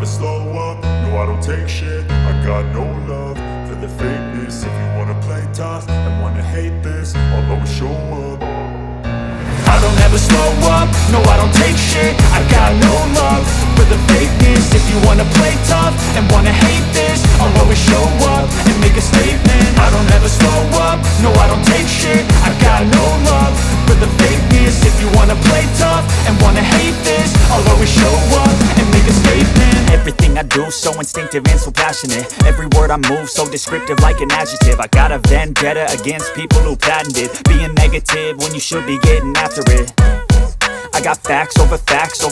slow up, no I don't take shit. I got no love for the fakeness. If you wanna play tough and wanna hate this, I'll always show up. I don't ever slow up, no I don't take shit. I got no love for the fakeness. If you wanna play tough and wanna hate this, I'll always show up and make a statement. I don't ever slow up, no I don't take shit. I got no love for the fakeness. If you wanna play tough and wanna hate this, I'll always show up and make a statement. Everything I do so instinctive and so passionate. Every word I move so descriptive like an adjective. I got a vendetta against people who patented being negative when you should be getting after it. I got facts over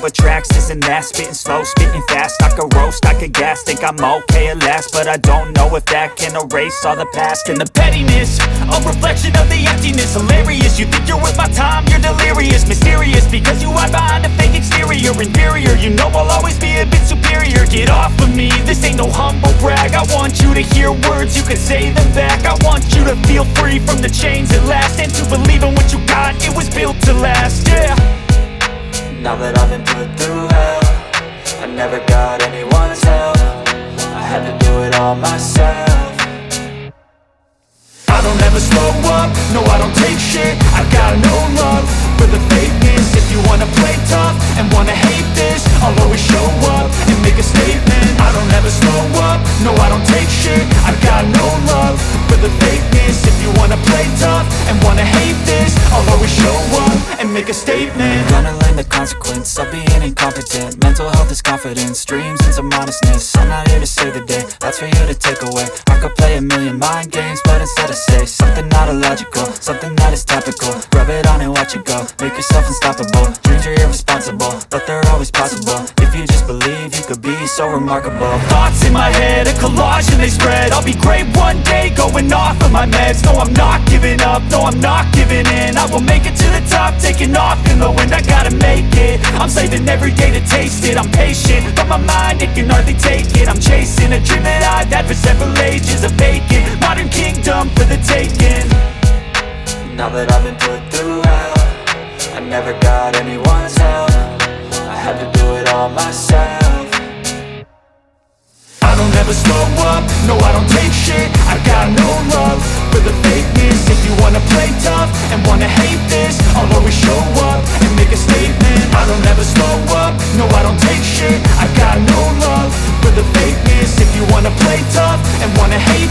tracks, this and that. Spitting slow, spitting fast, I could roast, I could gas. Think I'm okay at last, but I don't know if that can erase all the past. And the pettiness, a reflection of the emptiness. Hilarious, you think you're worth my time, you're delirious. Mysterious, because you hide behind a fake exterior. Inferior, you know I'll always be a bit superior. Get off of me, this ain't no humble brag. I want you to hear words, you can say them back. I want you to feel free from the chains at last, and to believe in what you got, it was built to last, yeah. Now that I've been put through hell, I never got anyone's help. I had to do it all myself. I don't ever slow up, no I don't take shit. I got no love for the fakeness. If you wanna play tough and wanna hate this, I'll always show up and make a statement. I don't ever slow up, no I don't take shit. I got no love for the fakeness. If you wanna play tough and wanna hate this, I'll always show up and make a statement. Gonna learn the consequence of being incompetent. Mental health is confidence, dreams and some honestness. I'm not here to save the day, that's for you to take away. I could play a million mind games, but instead I say something not illogical, something that is topical. Rub it on and watch it go, make yourself unstoppable. Dreams are irresponsible, but they're always possible. If you just believe, you could be so remarkable. Thoughts in my head, a collage and they spread. I'll be great one day, going off of my meds. No, I'm not giving up, no, I'm not giving in. I will make it to the top, taking off in the wind. I gotta make it, I'm saving every day to taste it. I'm patient, but my mind, it can hardly take it. I'm chasing a dream that I've had for several ages. A vacant, modern kingdom for the taking. Now that I've been put through hell, I never got anyone's help. I had to do it all myself. I don't ever slow up, no I don't take shit. I got no love for the fakeness. If you wanna play tough and wanna hate this, I'll always show up and make a statement. I don't ever slow up, no I don't take shit. I got no love for the fakeness. If you wanna play tough and wanna hate